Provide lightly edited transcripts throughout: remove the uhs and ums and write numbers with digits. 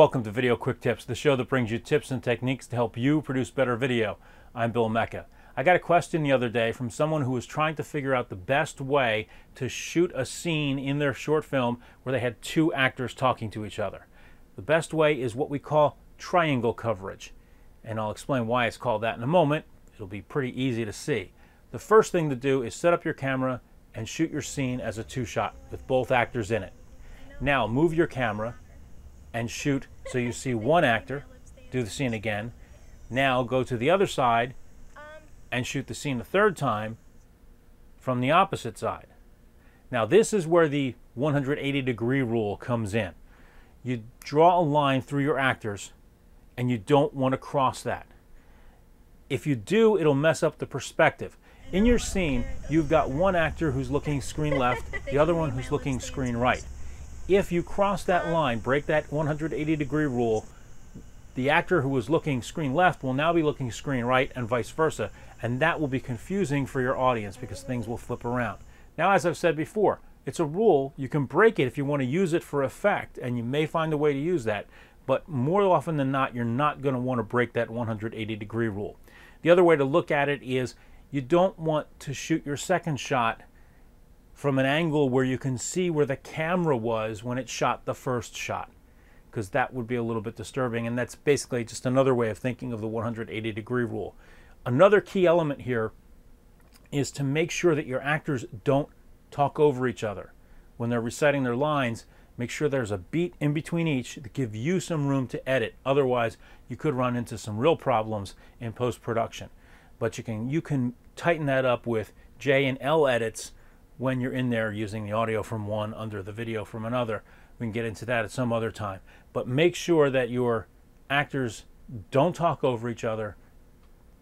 Welcome to Video Quick Tips, the show that brings you tips and techniques to help you produce better video. I'm Bill Mecca. I got a question the other day from someone who was trying to figure out the best way to shoot a scene in their short film where they had two actors talking to each other. The best way is what we call triangle coverage, and I'll explain why it's called that in a moment. It'll be pretty easy to see. The first thing to do is set up your camera and shoot your scene as a two-shot with both actors in it. Now move your camera and shoot so you see one actor, do the scene again. Now go to the other side and shoot the scene a third time from the opposite side. Now this is where the 180-degree rule comes in. You draw a line through your actors and you don't want to cross that. If you do, it'll mess up the perspective. In your scene, you've got one actor who's looking screen left, the other one who's looking screen right. If you cross that line, break that 180-degree rule, the actor who was looking screen left will now be looking screen right and vice versa, and that will be confusing for your audience because things will flip around. Now, as I've said before, it's a rule. You can break it if you want to use it for effect, and you may find a way to use that, but more often than not, you're not going to want to break that 180-degree rule. The other way to look at it is you don't want to shoot your second shot from an angle where you can see where the camera was when it shot the first shot, because that would be a little bit disturbing, and that's basically just another way of thinking of the 180-degree rule. Another key element here is to make sure that your actors don't talk over each other. When they're reciting their lines, make sure there's a beat in between each to give you some room to edit. Otherwise, you could run into some real problems in post-production. But you can tighten that up with J and L edits when you're in there using the audio from one under the video from another. We can get into that at some other time. But make sure that your actors don't talk over each other.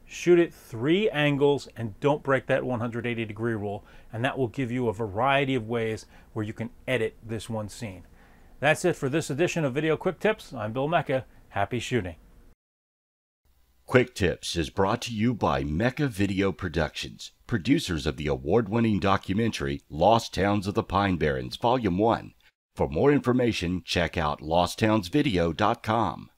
Shoot it 3 angles and don't break that 180-degree rule, and that will give you a variety of ways where you can edit this one scene. That's it for this edition of Video Quick Tips. I'm Bill Mecca. Happy shooting. Quick Tips is brought to you by Mecca Video Productions, producers of the award-winning documentary Lost Towns of the Pine Barrens, Volume 1. For more information, check out losttownsvideo.com.